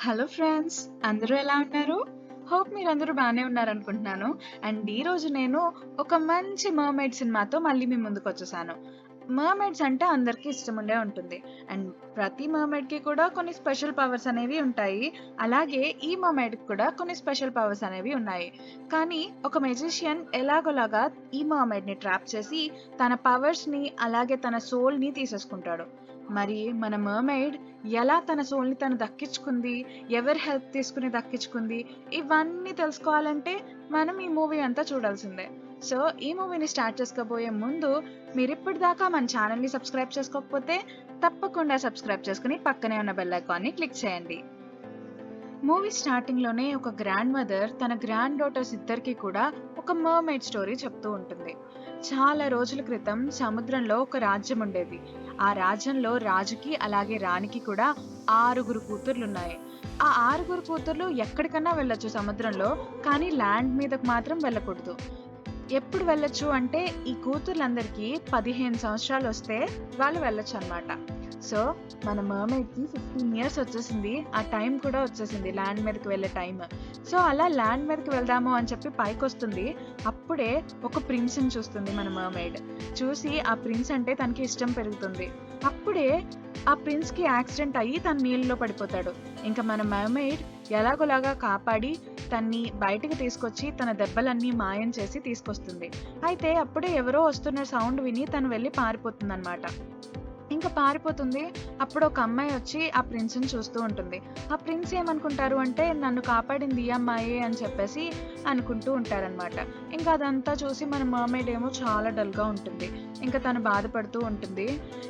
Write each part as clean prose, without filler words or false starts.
Hello friends, అందరూ ఎలా ఉన్నారు? హోప్ మీరందరూ బానే ఉన్నారనుకుంటున్నాను. అండ్ ఈరోజు నేను ఒక మంచి మర్‌మెయిడ్ సినిమాతో మళ్ళీ మీ ముందుకొచ్చేసాను. మర్‌మెయిడ్స్ అంటే అందరికీ ఇష్టముండే ఉంటుంది. అండ్ ప్రతి మర్‌మెయిడ్‌కి కూడా కొన్ని స్పెషల్ పవర్స్ అనేవి ఉంటాయి. అలాగే ఈ మర్‌మెయిడ్‌కి కూడా కొన్ని స్పెషల్ పవర్స్ అనేవి ఉన్నాయి. కానీ ఒక మెజిషియన్ ఎలాగోలాగా ఈ మర్‌మెయిడ్‌ని ట్రాప్ చేసి తన పవర్స్‌ని అలాగే తన సోల్‌ని తీసేసుకుంటాడు. మరి మన మర్‌మెయిడ్ ఎలా తన సోల్‌ని తను దక్కించుకుంది? ఎవరి హెల్ప్ తీసుకొని దక్కించుకుంది? ఇవన్నీ తెలుసుకోవాలంటే మనం ఈ మూవీ అంతా చూడాల్సిందే. సో, ఈ మూవీని స్టార్ట్ చేసుకోబోయే ముందు మీరిప్పటిదాకా మన ఛానెల్‌ని సబ్స్క్రైబ్ చేసుకోకపోతే తప్పకుండా సబ్స్క్రైబ్ చేసుకొని పక్కనే ఉన్న బెల్ ఐకాన్‌ని క్లిక్ చేయండి. మూవీ స్టార్టింగ్‌లోనే ఒక గ్రాండ్ మదర్ తన గ్రాండ్ డాటర్స్ ఇద్దరికీ కూడా ఒక మర్‌మెయిడ్ స్టోరీ చెప్తూ ఉంటుంది. చాలా రోజుల క్రితం సముద్రంలో ఒక రాజ్యం ఉండేది. ఆ రాజ్యంలో రాజుకి అలాగే రాణికి కూడా 6 కూతుర్లున్నాయి. ఆ 6 కూతుర్లు ఎక్కడికన్నా వెళ్ళొచ్చు సముద్రంలో. కానీ ల్యాండ్ మీదకి మాత్రం వెళ్ళకూడదు. ఎప్పుడు వెళ్ళొచ్చు అంటే ఈ కూతుర్లందరికీ 15 సంవత్సరాలొస్తే వాళ్ళు వెళ్ళొచ్చనమాట. సో, మన మర్‌మెయిడ్‌కి 15 ఇయర్స్ వచ్చేసింది. ఆ టైం కూడా వచ్చేసింది ల్యాండ్ మీదకి వెళ్ళే టైం. సో, అలా ల్యాండ్ మీదకి వెళ్దాము అని చెప్పి పైకొస్తుంది. అప్పుడే ఒక ప్రిన్స్‌ని చూస్తుంది మన మర్‌మెయిడ్. చూసి ఆ ప్రిన్స్ అంటే తనకి ఇష్టం పెరుగుతుంది. అప్పుడే ఆ ప్రిన్స్‌కి యాక్సిడెంట్ అయ్యి తను నీళ్ళలో పడిపోతాడు. ఇంక మన మర్‌మెయిడ్ ఎలాగోలాగా కాపాడి తన్ని బయటికి తీసుకొచ్చి తన దెబ్బలన్నీ మాయం చేసి తీసుకొస్తుంది. అయితే అప్పుడే ఎవరో వస్తున్న సౌండ్ విని తను వెళ్లి పారిపోతుందనమాట. ఇంక పారిపోతుంది. అప్పుడు ఒక అమ్మాయి వచ్చి ఆ ప్రిన్స్‌ని చూస్తూ ఉంటుంది. ఆ ప్రిన్స్ ఏమనుకుంటారు అంటే నన్ను కాపాడింది ఈ అమ్మాయే అని చెప్పేసి అనుకుంటూ ఉంటారనమాట. ఇంకా అదంతా చూసి మన మర్‌మెయిడ్ ఏమో చాలా డల్‌గా ఉంటుంది. ఇంక తను బాధపడుతూ ఉంటుంది.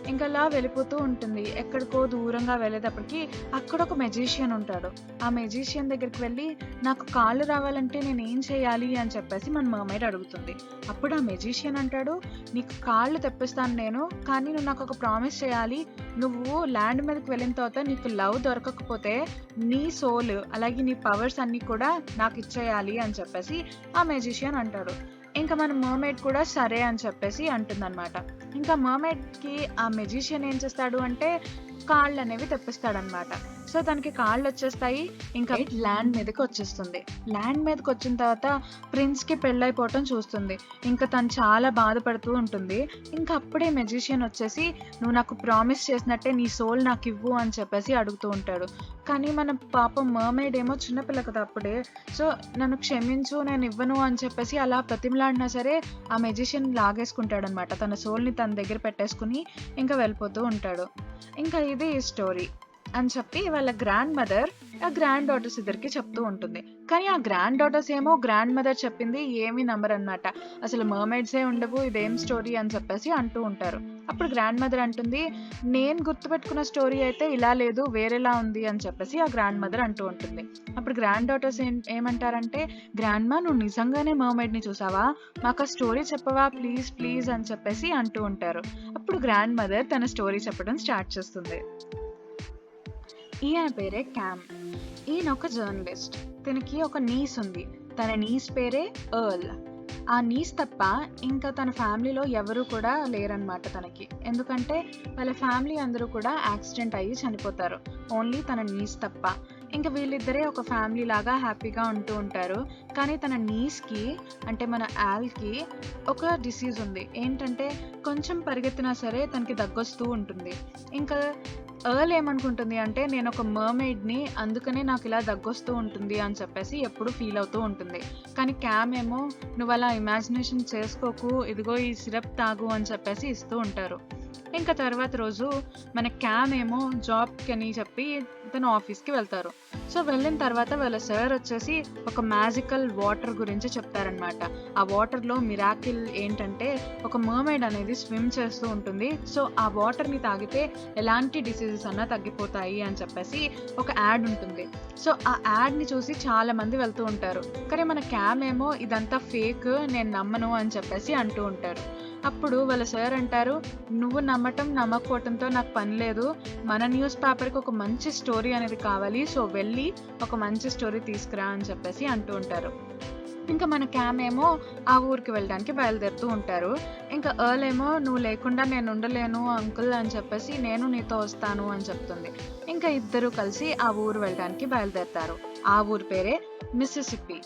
ఇంకలా వెళ్ళిపోతూ ఉంటుంది. ఎక్కడికో దూరంగా వెళ్ళేటప్పటికి అక్కడ ఒక మెజిషియన్ ఉంటాడు. ఆ మెజిషియన్ దగ్గరికి వెళ్లి నాకు కాళ్ళు రావాలంటే నేనేం చేయాలి అని చెప్పేసి మన మర్‌మెయిడ్ అడుగుతుంది. అప్పుడు ఆ మెజిషియన్ అంటాడు, నీకు కాళ్ళు తెప్పిస్తాను నేను. కానీ నువ్వు నాకొక ప్రామిస్ చేయాలి. నువ్వు ల్యాండ్ మీదకి వెళ్ళిన తర్వాత నీకు లవ్ దొరకకపోతే నీ సోల్ అలాగే నీ పవర్స్ అన్నీ కూడా నాకిచ్చేయాలి అని చెప్పేసి ఆ మెజిషియన్ అంటాడు. ఇంక మన మర్‌మెయిడ్ కూడా సరే అని చెప్పేసి అంటుందనమాట. ఇంకా మర్‌మెయిడ్‌కి ఆ మెజిషియన్ ఏం చేస్తాడు అంటే కాళ్ళనేవి తెప్పిస్తాడనమాట. సో, తనకి కాళ్ళొచ్చేస్తాయి. ఇంకా ల్యాండ్ మీదకొచ్చేస్తుంది. ల్యాండ్ మీదకొచ్చిన తర్వాత ప్రిన్స్‌కి పెళ్లయిపోవటం చూస్తుంది. ఇంక తను చాలా బాధపడుతూ ఉంటుంది. ఇంక అప్పుడే మెజిషియన్ వచ్చేసి "నువ్వు నాకు ప్రామిస్ చేసినట్టే నీ సోల్ నాకివ్వు" అని చెప్పేసి అడుగుతూ ఉంటాడు. కానీ మన పాపం మర్‌మెయిడ్ ఏమో చిన్న పిల్ల కదా అప్పుడే. సో, "నన్ను క్షమించు నేనివ్వను" అని చెప్పేసి అలా బ్రతిమిలాడినా సరే ఆ మెజిషియన్ లాగేసుకుంటాడనమాట. తన సోల్‌ని తన దగ్గర పెట్టేసుకొని ఇంక వెళ్ళిపోతూ ఉంటాడు. ఇంకా ఇది ఈ స్టోరీ అని చెప్పి వాళ్ళ గ్రాండ్ మదర్ ఆ గ్రాండ్ డాటర్స్ ఇద్దరికి చెప్తూ ఉంటుంది. కానీ ఆ గ్రాండ్ డాటర్స్ ఏమో గ్రాండ్ మదర్ చెప్పింది ఏమీ నమ్మరనమాట. అసలు మర్‌మెయిడ్సే ఉండవు ఇదేం స్టోరీ అని చెప్పేసి అంటూ ఉంటారు. అప్పుడు గ్రాండ్ మదర్ అంటుంది, నేను గుర్తుపెట్టుకున్న స్టోరీ అయితే ఇలా లేదు వేరేలా ఉంది అని చెప్పేసి ఆ గ్రాండ్ మదర్ అంటూ ఉంటుంది. అప్పుడు గ్రాండ్ డాటర్స్ ఏమంటారంటే, గ్రాండ్‌మా నువ్వు నిజంగానే మర్‌మెయిడ్‌ని చూసావా? మాకు ఆ స్టోరీ చెప్పవా ప్లీజ్ ప్లీజ్ అని చెప్పేసి అంటూ ఉంటారు. అప్పుడు గ్రాండ్ మదర్ తన స్టోరీ చెప్పడం స్టార్ట్ చేస్తుంది. ఈయన పేరే క్యామ్. ఈయన ఒక జర్నలిస్ట్. తనకి ఒక నీస్ ఉంది. తన నీస్ పేరే ఎర్ల్. ఆ నీస్ తప్ప ఇంకా తన ఫ్యామిలీలో ఎవరు కూడా లేరనమాట తనకి. ఎందుకంటే వాళ్ళ ఫ్యామిలీ అందరూ కూడా యాక్సిడెంట్ అయ్యి చనిపోతారు. ఓన్లీ తన నీస్ తప్ప. ఇంక వీళ్ళిద్దరే ఒక ఫ్యామిలీ లాగా హ్యాపీగా ఉంటూ ఉంటారు. కానీ తన నీస్‌కి అంటే మన యాల్‌కి ఒక డిసీజ్ ఉంది. ఏంటంటే కొంచెం పరిగెత్తినా సరే తనకి దగ్గొస్తూ ఉంటుంది. ఇంకా ఎర్ల్ ఏమనుకుంటుంది అంటే నేనొక మర్‌మెయిడ్‌ని అందుకనే నాకిలా దగ్గొస్తూ ఉంటుంది అని చెప్పేసి ఎప్పుడు ఫీల్ అవుతూ ఉంటుంది. కానీ క్యామ్ ఏమో నువ్వలా ఇమాజినేషన్ చేసుకోకు, ఇదిగో ఈ సిరప్ తాగు అని చెప్పేసి ఇస్తూ ఉంటారు. ఇంకా తర్వాత రోజు మన క్యామ్ ఏమో జాబ్‌కని చెప్పి తను ఆఫీస్‌కి వెళ్తారు. సో, వెళ్ళిన తర్వాత వాళ్ళ సార్ వచ్చేసి ఒక మ్యాజికల్ వాటర్ గురించి చెప్తారనమాట. ఆ వాటర్‌లో మిరాకిల్ ఏంటంటే ఒక మర్‌మెయిడ్ అనేది స్విమ్ చేస్తూ ఉంటుంది. సో, ఆ వాటర్‌ని తాగితే ఎలాంటి డిసీజెస్ అన్నా తగ్గిపోతాయి అని చెప్పేసి ఒక యాడ్ ఉంటుంది. సో, ఆ యాడ్‌ని చూసి చాలా మంది వెళ్తూ ఉంటారు. కానీ మన క్యామ్ ఏమో ఇదంతా ఫేక్ నేను నమ్మను అని చెప్పేసి అంటూ ఉంటారు. అప్పుడు వాళ్ళ సార్ అంటారు, "నువ్వు నమ్మటం, నమ్మకపోవటంతో నాకు పని లేదు. మన న్యూస్ పేపర్‌కి ఒక మంచి స్టోరీ అనేది కావాలి. సో, వెళ్ళి ఒక మంచి స్టోరీ తీసుకురా" అని చెప్పేసి అంటూ ఉంటారు. ఇంకా మన క్యామ్ ఏమో ఆ ఊరికి వెళ్ళడానికి బయలుదేరుతూ ఉంటారు. ఇంకా ఎర్ల్ ఏమో "నువ్వు లేకుండా నేను ఉండలేను అంకుల్" అని చెప్పేసి "నేను నీతో వస్తాను" అని చెప్తుంది. ఇంకా ఇద్దరు కలిసి ఆ ఊరు వెళ్ళడానికి బయలుదేరుతారు. ఆ ఊరి పేరే మిసిసిప్పి.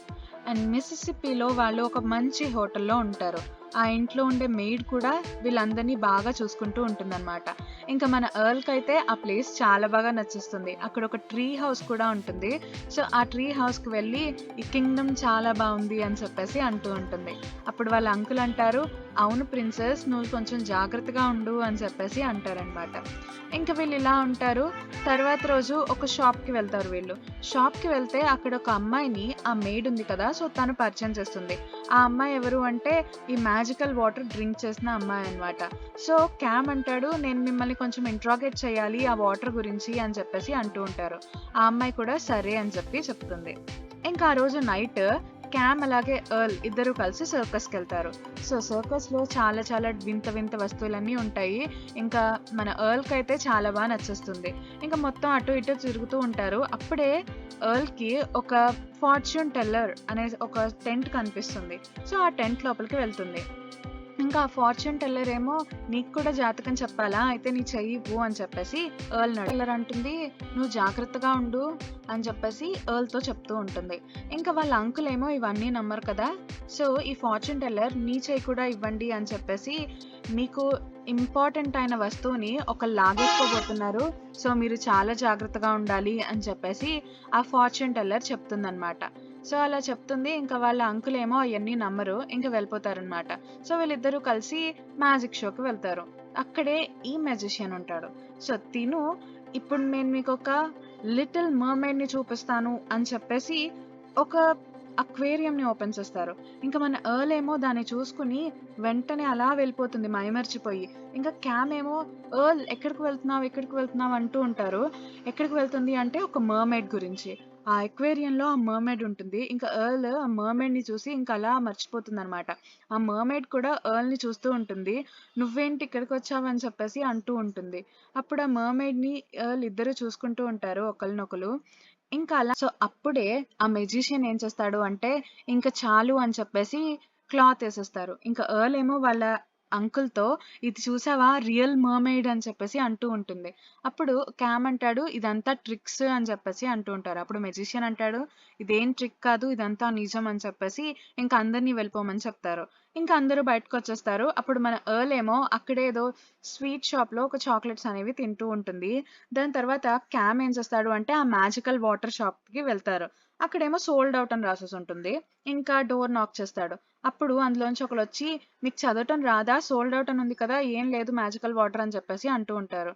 అండ్ మిసిసిప్పిలో వాళ్ళు ఒక మంచి హోటల్‌లో ఉంటారు. ఆ ఇంట్లో ఉండే మెయిడ్ కూడా వీళ్ళందరినీ బాగా చూసుకుంటూ ఉంటుందన్నమాట. ఇంకా మన ఎర్ల్‌కైతే ఆ ప్లేస్ చాలా బాగా నచ్చేస్తుంది. అక్కడ ఒక ట్రీ హౌస్ కూడా ఉంటుంది. సో, ఆ ట్రీ హౌస్‌కి వెళ్ళి ఈ కింగ్‌డమ్ చాలా బావుంది అని చెప్పేసి అంటూ ఉంటుంది. అప్పుడు వాళ్ళ అంకుల్ అంటారు, "అవును ప్రిన్సెస్, నువ్వు కొంచెం జాగ్రత్తగా ఉండు" అని చెప్పేసి అంటారనమాట. ఇంక వీళ్ళు ఇలా ఉంటారు. తర్వాత రోజు ఒక షాప్‌కి వెళ్తారు వీళ్ళు. షాప్‌కి వెళ్తే అక్కడ ఒక అమ్మాయిని ఆ మెయిడ్ ఉంది కదా! సో, తను పరిచయం చేస్తుంది. ఆ అమ్మాయి ఎవరు అంటే ఈ మ్యాజికల్ వాటర్ డ్రింక్ చేసిన అమ్మాయి అన్నమాట. సో, క్యామ్ అంటాడు, "నేను మిమ్మల్ని కొంచెం ఇంట్రాగేట్ చేయాలి ఆ వాటర్ గురించి" అని చెప్పేసి అంటూ ఉంటారు. ఆ అమ్మాయి కూడా సరే అని చెప్పి చెప్తుంది. ఇంకా ఆ రోజు నైట్ క్యామ్ అలాగే ఎర్ల్ ఇద్దరు కలిసి సర్కస్‌కెళ్తారు. సో, సర్కస్‌లో చాలా చాలా వింత వింత వస్తువులన్నీ ఉంటాయి. ఇంకా మన ఎర్ల్‌కైతే చాలా నచ్చేస్తుంది. ఇంకా మొత్తం అటు ఇటు తిరుగుతూ ఉంటారు. అప్పుడే ఎర్ల్‌కి ఒక ఫార్చ్యూన్ టెల్లర్ అనే ఒక టెంట్ కనిపిస్తుంది. సో, ఆ టెంట్ లోపలికి వెళ్తుంది. ఇంకా ఆ ఫార్చ్యూన్ టెల్లర్ ఏమో "నీకు కూడా జాతకం చెప్పాలా? అయితే నీ చెయ్యి ఇవ్వు" అని చెప్పేసి టెల్లర్ అంటుంది, "నువ్వు జాగ్రత్తగా ఉండు" అని చెప్పేసి ఎర్ల్‌తో చెప్తూ ఉంటుంది. ఇంకా వాళ్ళ అంకుల్ ఏమో ఇవన్నీ నమ్మరు కదా! సో, ఈ ఫార్చ్యూన్ టెల్లర్ "నీ చెయ్యి కూడా ఇవ్వండి" అని చెప్పేసి "మీకు ఇంపార్టెంట్ అయిన వస్తువుని ఒకళ్ళు లాగేసుకోబోతున్నారు. సో, మీరు చాలా జాగ్రత్తగా ఉండాలి" అని చెప్పేసి ఆ ఫార్చ్యూన్ టెల్లర్ చెప్తుందనమాట. సో, అలా చెప్తుంది. ఇంకా వాళ్ళ అంకుల్ ఏమో అయన్నీ నమ్మరు. ఇంక వెళ్ళిపోతారనమాట. సో, వీళ్ళిద్దరూ కలిసి మ్యాజిక్ షోకి వెళ్తారు. అక్కడే ఈ మెజిషియన్ ఉంటాడు. సో, తిను ఇప్పుడు నేను మీకొక లిటిల్ మర్‌మెయిడ్‌ని చూపిస్తాను అని చెప్పేసి ఒక అక్వేరియంని ఓపెన్ చేస్తారు. ఇంక మన ఎర్ల్ ఏమో దాన్ని చూసుకొని వెంటనే అలా వెళ్ళిపోతుంది మైమర్చిపోయి. ఇంకా క్యామ్ ఏమో "ఎర్ల్ ఎక్కడికి వెళ్తున్నావు? ఎక్కడికి వెళ్తున్నావు?" అంటూ ఉంటారు. ఎక్కడికి వెళ్తుంది అంటే ఒక మర్‌మెయిడ్ గురించి. ఆ అక్వేరియంలో ఆ మర్‌మెయిడ్ ఉంటుంది. ఇంకా ఎర్ల్ ఆ మర్‌మెయిడ్‌ని చూసి ఇంక అలా మర్చిపోతుందనమాట. ఆ మర్‌మెయిడ్ కూడా ఎర్ల్‌ని చూస్తూ ఉంటుంది. "నువ్వేంటి ఇక్కడికొచ్చావు" అని చెప్పేసి అంటూ ఉంటుంది. అప్పుడు ఆ మర్‌మెయిడ్‌ని ఎర్ల్ ఇద్దరు చూసుకుంటూ ఉంటారు ఒకళ్ళనొకళ్ళు. ఇంకా అలా సో, అప్పుడే ఆ మెజిషియన్ ఏం చేస్తాడు అంటే, ఇంక చాలు అని చెప్పేసి క్లాత్ ఏసేస్తారు. ఇంకా ఎర్ల్ ఏమో వాళ్ళ అంకుల్‌తో "ఇది చూసావా రియల్ మర్‌మెయిడ్" అని చెప్పేసి అంటూ ఉంటుంది. అప్పుడు క్యామ్ అంటాడు, "ఇదంతా ట్రిక్స్" అని చెప్పేసి అంటూ ఉంటారు. అప్పుడు మెజిషియన్ అంటాడు, "ఇదేం ట్రిక్ కాదు. ఇదంతా నిజం" అని చెప్పేసి ఇంక అందరిని వెళ్ళిపోమని చెప్తారు. ఇంక అందరూ బయటకొచ్చేస్తారు. అప్పుడు మన ఎర్ల్ ఏమో అక్కడే ఏదో స్వీట్ షాప్‌లో ఒక చాక్లెట్స్ అనేవి తింటూ ఉంటుంది. దాని తర్వాత క్యామ్ ఏం చేస్తాడు అంటే, ఆ మ్యాజికల్ వాటర్ షాప్‌కి వెళ్తారు. అక్కడేమో సోల్డ్ ఔట్ అని రాసేసుంటుంది. ఇంకా డోర్ నాక్ చేస్తాడు. అప్పుడు అందులోంచి ఒకళ్ళొచ్చి, "మీకు చదవటం రాదా? సోల్డ్ ఔట్ అని ఉంది కదా! ఏం లేదు మ్యాజికల్ వాటర్" అని చెప్పేసి అంటూ ఉంటారు.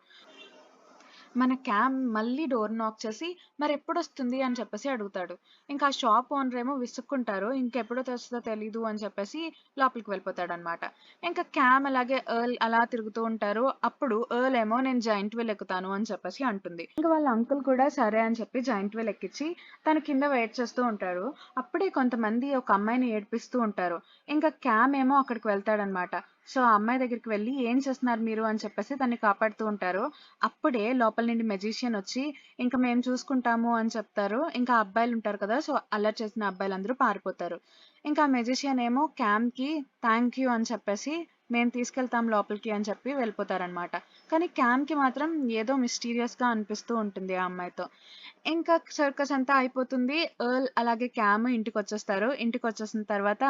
మన క్యామ్ మళ్ళీ డోర్ నాక్ చేసి మరెప్పుడొస్తుంది అని చెప్పేసి అడుగుతాడు. ఇంకా ఆ షాప్ ఓనర్ ఏమో విసుక్కుంటారు. ఇంకెప్పుడు తెస్తదో తెలీదు అని చెప్పేసి లోపలికి వెళ్ళిపోతాడనమాట. ఇంకా క్యామ్ అలాగే ఎర్ల్ అలా తిరుగుతూ ఉంటారు. అప్పుడు ఎర్ల్ ఏమో నేను జైంట్ వీల్ ఎక్కుతాను అని చెప్పేసి అంటుంది. ఇంక వాళ్ళ అంకుల్ కూడా సరే అని చెప్పి జైంట్ వీల్ ఎక్కిచ్చి తను కింద వెయిట్ చేస్తూ ఉంటాడు. అప్పుడే కొంతమంది ఒక అమ్మాయిని ఏడిపిస్తూ ఉంటారు. ఇంకా క్యామ్ ఏమో అక్కడికి వెళ్తాడనమాట. సో, ఆ అమ్మాయి దగ్గరికి వెళ్లి "ఏం చేస్తున్నారు మీరు?" అని చెప్పేసి తన్ని కాపాడుతూ ఉంటారు. అప్పుడే లోపల నుండి మెజిషియన్ వచ్చి, "ఇంక మేము చూసుకుంటాము" అని చెప్తారు. ఇంకా అబ్బాయిలుంటారు కదా! సో, అల్లరి చేసిన అబ్బాయిలందరూ పారిపోతారు. ఇంకా ఆ మెజిషియన్ ఏమో క్యామ్‌కి థాంక్ యూ అని చెప్పేసి, "మేము తీసుకెళ్తాం లోపలికి" అని చెప్పి వెళ్ళిపోతారనమాట. కానీ క్యామ్‌కి మాత్రం ఏదో మిస్టీరియస్‌గా అనిపిస్తూ ఉంటుంది ఆ అమ్మాయితో. ఇంకా సర్కస్ అంతా అయిపోతుంది. ఎర్ల్ అలాగే క్యామ్ ఇంటికొచ్చేస్తారు. ఇంటికొచ్చేసిన తర్వాత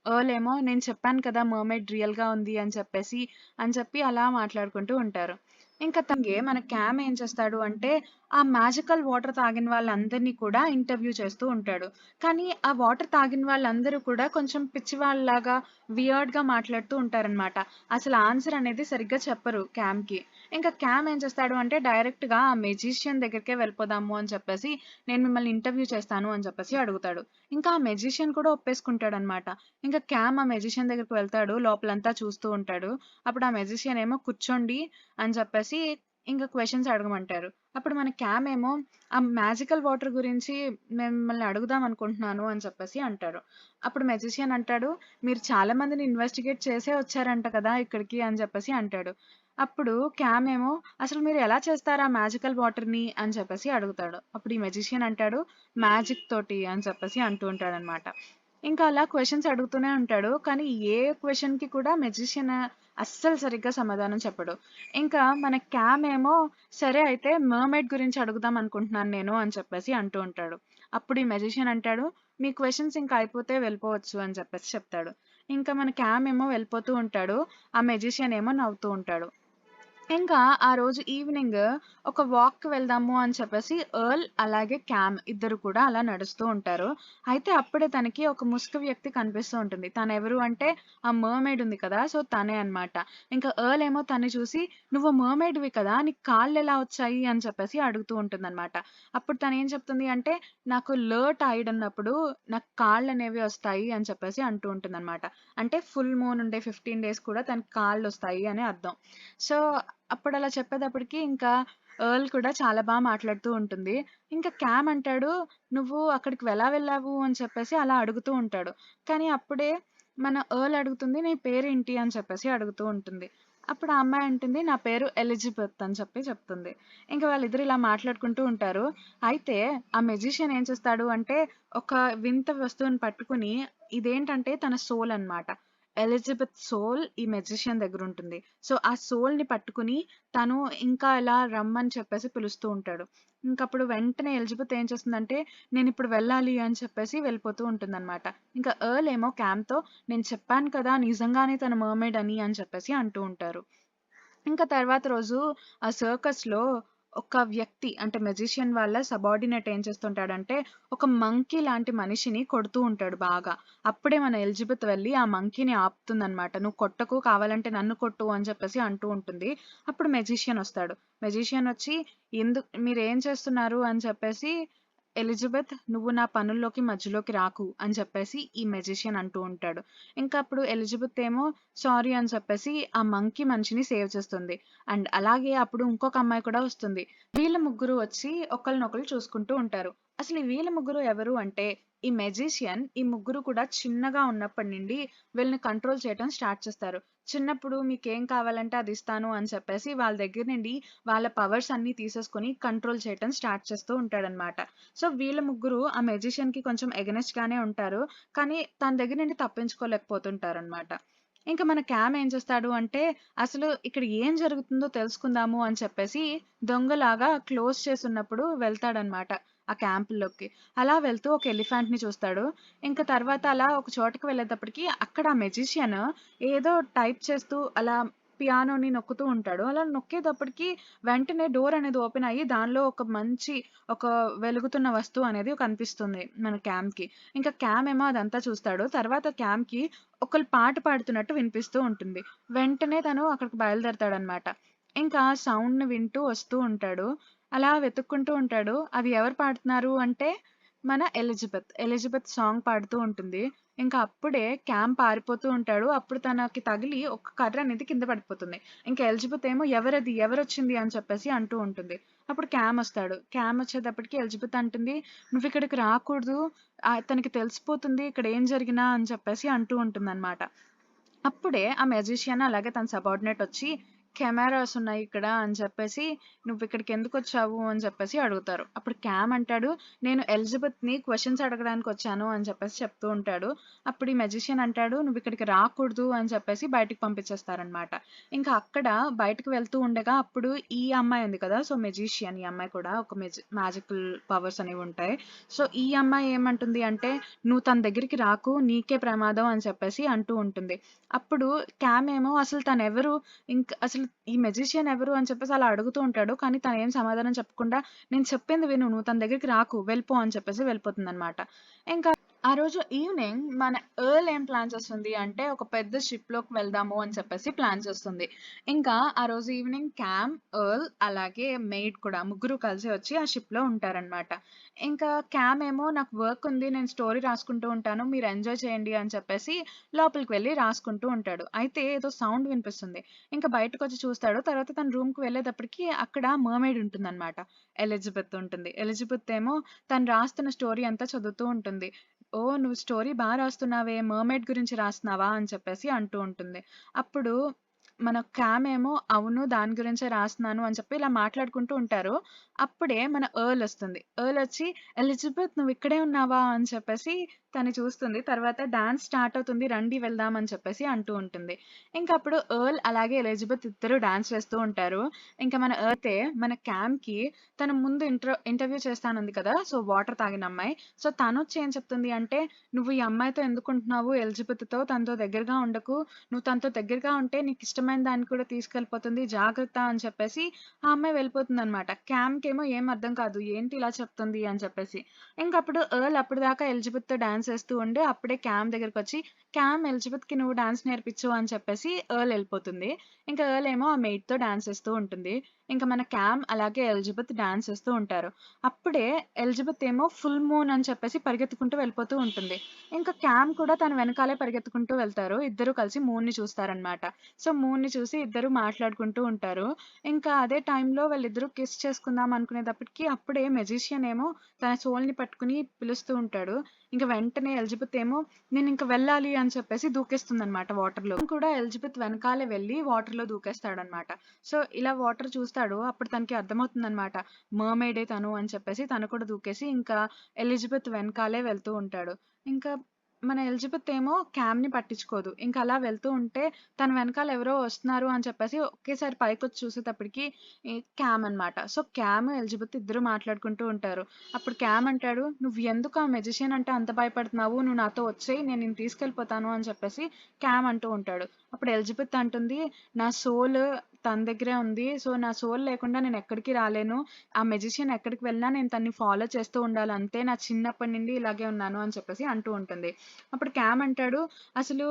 ఎర్ల్ ఏమో "నేను చెప్పాను కదా! మర్‌మెయిడ్ రియల్‌గా ఉంది" అని చెప్పి అలా మాట్లాడుకుంటూ ఉంటారు. ఇంకా మన క్యామ్ ఏం చేస్తాడు అంటే, ఆ మ్యాజికల్ వాటర్ తాగిన వాళ్ళందరిని కూడా ఇంటర్వ్యూ చేస్తూ ఉంటాడు. కానీ ఆ వాటర్ తాగిన వాళ్ళందరూ కూడా కొంచెం పిచ్చివాళ్ళలాగా, వియర్డ్‌గా మాట్లాడుతూ ఉంటారనమాట. అసలు ఆన్సర్ అనేది సరిగ్గా చెప్పరు క్యామ్‌కి. ఇంకా క్యామ్ ఏం చేస్తాడు అంటే డైరెక్ట్‌గా ఆ మెజిషియన్ దగ్గరికే వెళ్ళిపోదాము అని చెప్పేసి, "నేను మిమ్మల్ని ఇంటర్వ్యూ చేస్తాను" అని చెప్పేసి అడుగుతాడు. ఇంకా ఆ మెజిషియన్ కూడా ఒప్పేసుకుంటాడనమాట. ఇంకా క్యామ్ ఆ మెజిషియన్ దగ్గరికి వెళ్తాడు. లోపలంతా చూస్తూ ఉంటాడు. అప్పుడు ఆ మెజిషియన్ ఏమో "కూర్చోండి" అని చెప్పేసి ఇంక క్వెషన్స్ అడగమంటారు. అప్పుడు మన క్యామ్ ఏమో ఆ మ్యాజికల్ వాటర్ గురించి నేను మిమ్మల్ని అడుగుదాం అనుకుంటున్నాను అని చెప్పేసి అంటారు. అప్పుడు మెజిషియన్ అంటాడు, "మీరు చాలా మందిని ఇన్వెస్టిగేట్ చేసే వచ్చారంట కదా ఇక్కడికి" అని చెప్పేసి అంటాడు. అప్పుడు క్యామ్ ఏమో "అసలు మీరు ఎలా చేస్తారు ఆ మ్యాజికల్ వాటర్‌ని" అని చెప్పేసి అడుగుతాడు. అప్పుడు ఈ మెజిషియన్ అంటాడు, "మ్యాజిక్ తోటి" అని చెప్పేసి అంటూ ఉంటాడనమాట. ఇంకా అలా క్వెషన్స్ అడుగుతూనే ఉంటాడు. కానీ ఏ క్వెషన్‌కి కూడా మెజిషియన్ అస్సలు సరిగ్గా సమాధానం చెప్పడు. ఇంకా మన క్యామ్ ఏమో సరే అయితే మర్‌మెయిడ్ గురించి అడుగుదాం అనుకుంటున్నాను నేను అని చెప్పేసి అంటూ ఉంటాడు. అప్పుడు ఈ మెజిషియన్ అంటాడు, "మీ క్వెషన్స్ ఇంక అయిపోతే వెళ్ళిపోవచ్చు" అని చెప్పేసి చెప్తాడు. ఇంకా మన క్యామ్ ఏమో వెళ్ళిపోతూ ఉంటాడు. ఆ మెజిషియన్ ఏమో నవ్వుతూ ఉంటాడు. ఇంకా ఆ రోజు ఈవినింగ్ ఒక వాక్‌కి వెళ్దాము అని చెప్పేసి ఎర్ల్ అలాగే క్యామ్ ఇద్దరు కూడా అలా నడుస్తూ ఉంటారు. అయితే అప్పుడే తనకి ఒక ముసలి వ్యక్తి కనిపిస్తూ ఉంటుంది. తనెవరు అంటే ఆ మర్‌మెయిడ్ ఉంది కదా! సో, తనే అన్నమాట. ఇంకా ఎర్ల్ ఏమో తన్ని చూసి "నువ్వు మర్‌మెయిడ్‌వి కదా! నీకు కాళ్ళెలా వచ్చాయి?" అని చెప్పేసి అడుగుతూ ఉంటుందన్నమాట. అప్పుడు తనేం చెప్తుంది అంటే "నాకు లో టైడ్ ఉన్నప్పుడు నాకు కాళ్ళనేవి వస్తాయి" అని చెప్పేసి అంటూ ఉంటుందన్నమాట. అంటే ఫుల్ మూన్ ఉండే 15 డేస్ కూడా తనకి కాళ్ళొస్తాయి అని అర్థం. సో, అప్పుడలా చెప్పేటప్పటికి ఇంకా ఎర్ల్ కూడా చాలా మాట్లాడుతూ ఉంటుంది. ఇంకా క్యామ్ అంటాడు, "నువ్వు అక్కడికి ఎలా వెళ్ళావు?" అని చెప్పేసి అలా అడుగుతూ ఉంటాడు. కానీ అప్పుడే మన ఎర్ల్ అడుగుతుంది, "నీ పేరేంటి?" అని చెప్పేసి అడుగుతూ ఉంటుంది. అప్పుడు ఆ అమ్మాయి అంటుంది, "నా పేరు ఎలిజబెత్" అని చెప్పి చెప్తుంది. ఇంక వాళ్ళిద్దరు ఇలా మాట్లాడుకుంటూ ఉంటారు. అయితే ఆ మెజిషియన్ ఏం చేస్తాడు అంటే, ఒక వింత వస్తువుని పట్టుకొని ఇదేంటంటే తన సోల్ అన్నమాట. ఎలిజబెత్ సోల్ ఈ మెజిషియన్ దగ్గరుంటుంది. సో, ఆ సోల్‌ని పట్టుకొని తను ఇంకా ఇలా రమ్మని చెప్పేసి పిలుస్తూ ఉంటాడు. ఇంకప్పుడు వెంటనే ఎలిజబెత్ ఏం చేస్తుందంటే, నేనిప్పుడు వెళ్ళాలి అని చెప్పేసి వెళ్ళిపోతూ ఉంటుందనమాట. ఇంకా ఎర్ల్ ఏమో క్యామ్‌తో నేను చెప్పాను కదా! నిజంగానే తను మర్‌మెయిడ్ అని చెప్పేసి అంటూ ఉంటారు. ఇంకా తర్వాత రోజు ఆ సర్కస్‌లో ఒక వ్యక్తి అంటే మెజిషియన్ వాళ్ళ సబార్డినేట్ ఏం చేస్తుంటాడంటే, ఒక మంకీ లాంటి మనిషిని కొడుతూ ఉంటాడు బాగా. అప్పుడే మన ఎలిజబెత్ వెళ్లి ఆ మంకీని ఆపుతుందనమాట. "నువ్వు కొట్టకు, కావాలంటే నన్ను కొట్టు" అని చెప్పేసి అంటూ ఉంటుంది. అప్పుడు మెజిషియన్ ఒస్తాడు. మెజిషియన్ ఒచ్చి "మీరేం చేస్తున్నారు?" అని చెప్పేసి ఎలిజబెత్ "నువ్వు నా పనుల్లోకి మధ్యలోకి రాకు" అని చెప్పేసి ఈ మెజిషియన్ అంటూ ఉంటాడు. ఇంకా అప్పుడు ఎలిజబెత్ ఏమో సారీ అని చెప్పేసి ఆ మంకీ మనిషిని సేవ్ చేస్తుంది. అండ్ అలాగే అప్పుడు ఇంకొక అమ్మాయి కూడా వస్తుంది. వీళ్ళ ముగ్గురు వచ్చి ఒకళ్ళనొకళ్ళు చూసుకుంటూ ఉంటారు. అసలు ఈ వీళ్ళ ముగ్గురు ఎవరు అంటే ఈ మెజిషియన్ ఈ ముగ్గురు కూడా చిన్నగా ఉన్నప్పటి నుండి వీళ్ళని కంట్రోల్ చేయటం స్టార్ట్ చేస్తారు. చిన్నప్పుడు మీకేం కావాలంటే అది ఇస్తాను అని చెప్పేసి వాళ్ళ దగ్గర నుండి వాళ్ళ పవర్స్ అన్నీ తీసేసుకొని కంట్రోల్ చేయటం స్టార్ట్ చేస్తూ ఉంటాడనమాట. సో, వీళ్ళ ముగ్గురు ఆ మెజిషియన్‌కి కొంచెం ఎగనెస్ట్ గానే ఉంటారు. కానీ తన దగ్గర నుండి తప్పించుకోలేకపోతుంటారనమాట. ఇంక మన క్యామ్ ఏం చేస్తాడు అంటే, అసలు ఇక్కడ ఏం జరుగుతుందో తెలుసుకుందాము అని చెప్పేసి దొంగలాగా క్లోజ్ చేసున్నప్పుడు వెళ్తాడనమాట ఆ క్యాంప్‌లోకి. అలా వెళ్తూ ఒక ఎలిఫెంట్‌ని చూస్తాడు. ఇంక తర్వాత అలా ఒక చోటకి వెళ్ళేటప్పటికి అక్కడ ఆ మెజిషియన్ ఏదో టైప్ చేస్తూ అలా పియానోని నొక్కుతూ ఉంటాడు. అలా నొక్కేటప్పటికి వెంటనే డోర్ అనేది ఓపెన్ అయ్యి దానిలో ఒక మంచి ఒక వెలుగుతున్న వస్తువు అనేది కనిపిస్తుంది మన క్యామ్‌కి. ఇంకా క్యామ్ ఏమో అదంతా చూస్తాడు. తర్వాత క్యామ్‌కి ఒకళ్ళు పాట పాడుతున్నట్టు వినిపిస్తూ ఉంటుంది. వెంటనే తను అక్కడికి బయలుదేరతాడనమాట. ఇంకా సౌండ్‌ని వింటూ వస్తూ ఉంటాడు. అలా వెతుక్కుంటూ ఉంటాడు. అది ఎవరు పాడుతున్నారు అంటే మన ఎలిజబెత్. ఎలిజబెత్ సాంగ్ పాడుతూ ఉంటుంది. ఇంకా అప్పుడే క్యామ్ పారిపోతూ ఉంటాడు. అప్పుడు తనకి తగిలి ఒక కర్ర అనేది కింద పడిపోతుంది. ఇంకా ఎలిజబెత్ ఏమో ఎవరది? ఎవరొచ్చింది? అని చెప్పేసి అంటూ ఉంటుంది. అప్పుడు క్యామ్ ఒస్తాడు. క్యామ్ ఒచ్చేటప్పటికి ఎలిజబెత్ అంటుంది, "నువ్విక్కడికి రాకూడదు. తనకి తెలిసిపోతుంది ఇక్కడ ఏం జరిగినా" అని చెప్పేసి అంటూ ఉంటుందనమాట. అప్పుడే ఆ మెజిషియన్ అలాగే తన సబార్డినేట్ వచ్చి కెమెరాస్ ఉన్నాయి ఇక్కడ అని చెప్పేసి నువ్విక్కడికెందుకొచ్చావు అని చెప్పేసి అడుగుతారు. అప్పుడు క్యామ్ అంటాడు, "నేను ఎలిజబెత్‌ని క్వెషన్స్ అడగడానికి వచ్చాను" అని చెప్పేసి చెప్తూ ఉంటాడు. అప్పుడు ఈ మెజిషియన్ అంటాడు, "నువ్విక్కడికి రాకూడదు" అని చెప్పేసి బయటికి పంపించేస్తారనమాట. ఇంకా అక్కడ బయటకి వెళ్తూ ఉండగా అప్పుడు ఈ అమ్మాయి ఉంది కదా! సో, మెజిషియన్ ఈ అమ్మాయి కూడా ఒక మ్యాజికల్ పవర్స్ అనేవుంటాయి. సో, ఈ అమ్మాయి ఏమంటుంది అంటే, "నువ్వు తన దగ్గరికి రాకు. నీకే ప్రమాదం" అని చెప్పేసి అంటూ ఉంటుంది. అప్పుడు క్యామ్ ఏమో అసలు తనెవరు? అసలు ఈ మెజిషియన్ ఎవరు? అని చెప్పేసి అలా అడుగుతూ ఉంటాడు. కానీ తనేం సమాధానం చెప్పకుండా, "నేను చెప్పింది విను. నువ్వు తన దగ్గరికి రాకు. వెళ్ళిపో" అని చెప్పేసి వెళ్ళిపోతుందనమాట. ఇంకా ఆ రోజు ఈవినింగ్ మన ఎర్ల్ ఏం ప్లాన్ చేస్తుంది అంటే, ఒక పెద్ద షిప్‌లోకి వెళ్దాము అని చెప్పేసి ప్లాన్ చేస్తుంది. ఇంకా ఆ రోజు ఈవినింగ్ క్యామ్, ఎర్ల్ అలాగే మెయిడ్ కూడా ముగ్గురు కలిసి వచ్చి ఆ షిప్‌లో ఉంటారనమాట. ఇంకా క్యామ్ ఏమో నాకు వర్క్ ఉంది. నేను స్టోరీ రాసుకుంటూ ఉంటాను. మీరు ఎంజాయ్ చేయండి అని చెప్పేసి లోపలికి వెళ్లి రాసుకుంటూ ఉంటాడు. అయితే ఏదో సౌండ్ వినిపిస్తుంది. ఇంకా బయటకొచ్చి చూస్తాడు. తర్వాత తన రూమ్‌కి వెళ్ళేటప్పటికి అక్కడ మర్‌మెయిడ్ ఉంటుందనమాట. ఎలిజబెత్ ఉంటుంది. ఎలిజబెత్ ఏమో తను రాస్తున్న స్టోరీ అంతా చదువుతూ ఉంటుంది. "ఓహ్! నువ్వు స్టోరీ రాస్తున్నావే! మర్‌మెయిడ్ గురించి రాస్తున్నావా?" అని చెప్పేసి అంటూ ఉంటుంది. అప్పుడు మన క్యామ్ ఏమో అవును దాని గురించే రాస్తున్నాను అని చెప్పి ఇలా మాట్లాడుకుంటూ ఉంటారు. అప్పుడే మన ఎర్ల్ ఒస్తుంది. ఎర్ల్ ఒచ్చి "ఎలిజబెత్ నువ్విక్కడే ఉన్నావా?" అని చెప్పేసి తను చూస్తుంది. తర్వాత డాన్స్ స్టార్ట్ అవుతుంది. రండి వెళ్దాం అని చెప్పేసి అంటూ ఉంటుంది. ఇంకప్పుడు ఎర్ల్ అలాగే ఎలిజబెత్ ఇద్దరు డాన్స్ వేస్తూ ఉంటారు. ఇంక మన ఎర్తే మన క్యామ్‌కి తను ముందు ఇంటర్వ్యూ చేస్తానంది కదా! సో, వాటర్ తాగిన అమ్మాయి. సో, తనొచ్చి ఏం చెప్తుంది అంటే, "నువ్వు ఈ అమ్మాయితో ఎందుకుంటున్నావు ఎలిజబెత్‌తో? తనతో దగ్గరగా ఉండకు. నువ్వు తనతో దగ్గరగా ఉంటే నీకిష్టమైన దాన్ని కూడా తీసుకెళ్ళిపోతుంది. జాగ్రత్త" అని చెప్పేసి ఆ అమ్మాయి వెళ్ళిపోతుందనమాట. క్యామ్‌కేమో ఏం అర్థం కాదు. ఏంటి ఇలా చెప్తుంది అని చెప్పేసి. ఇంకప్పుడు ఎర్ల్ అప్పటిదాకా ఎలిజబెత్‌తో డాన్స్ ఏస్తూ ఉండి, అప్పుడే క్యామ్ దగ్గరకొచ్చి, "క్యామ్ ఎలిజబెత్‌కి నువ్వు డాన్స్ నేర్పించు" అని చెప్పేసి ఎర్ల్ ఎళ్ళిపోతుంది. ఇంకా ఎర్ల్ ఏమో ఆ మెయిడ్‌తో డాన్స్ ఏస్తూ ఉంటుంది. ఇంక మన క్యామ్ అలాగే ఎలిజబెత్ డాన్స్ ఏస్తూ ఉంటారు. అప్పుడే ఎలిజబెత్ ఏమో ఫుల్ మూన్ అని చెప్పేసి పరిగెత్తుకుంటూ వెళ్ళిపోతూ ఉంటుంది. ఇంకా క్యామ్ కూడా తన వెనకాలే పరిగెత్తుకుంటూ వెళ్తారు. ఇద్దరు కలిసి మూన్‌ని చూస్తారనమాట. సో, మూన్‌ని చూసి ఇద్దరు మాట్లాడుకుంటూ ఉంటారు. ఇంకా అదే టైంలో వాళ్ళిద్దరూ కిస్ చేసుకుందాం అనుకునేటప్పటికి అప్పుడే మెజిషియన్ ఏమో తన సోల్‌ని పట్టుకొని పిలుస్తూ ఉంటాడు. ఇంక వెంటనే ఎలిజబెత్ ఏమో నేనింక వెళ్ళాలి అని చెప్పేసి దూకేస్తుందనమాట వాటర్‌లో. కూడా ఎలిజబెత్ వెనకాలే వెళ్లి వాటర్‌లో దూకేస్తాడనమాట. సో, ఇలా వాటర్ చూస్తాడు. అప్పుడు తనకి అర్థమవుతుందనమాట. మర్‌మెయిడే తను అని చెప్పేసి తను కూడా దూకేసి ఇంకా ఎలిజబెత్ వెనకాలే వెళ్తూ ఉంటాడు. ఇంకా మన ఎలిజబెత్ ఏమో క్యామ్‌ని పట్టించుకోదు. ఇంక అలా వెళ్తూ ఉంటే తన వెనకాల ఎవరో వస్తున్నారు అని చెప్పేసి ఒకేసారి పైకొచ్చి చూసేటప్పటికి క్యామ్ అనమాట. సో, క్యామ్, ఎలిజబెత్ ఇద్దరు మాట్లాడుకుంటూ ఉంటారు. అప్పుడు క్యామ్ అంటాడు, "నువ్వు ఎందుకు ఆ మెజిషియన్ అంటే అంత భయపడుతున్నావు? నువ్వు నాతో వచ్చేయి. నేను నిన్ను తీసుకెళ్ళిపోతాను" అని చెప్పేసి క్యామ్ అంటూ ఉంటాడు. అప్పుడు ఎలిజబెత్ అంటుంది, "నా సోల్ తన దగ్గరే ఉంది. సో, నా సోల్ లేకుండా నేనెక్కడికి రాలేను. ఆ మెజిషియన్ ఎక్కడికి వెళ్ళినా నేను తనని ఫాలో చేస్తూ ఉండాలి అంతే. నా చిన్నప్పటి నుండి ఇలాగే ఉన్నాను" అని చెప్పేసి అంటూ ఉంటుంది. అప్పుడు క్యామ్ అంటాడు, "అసలు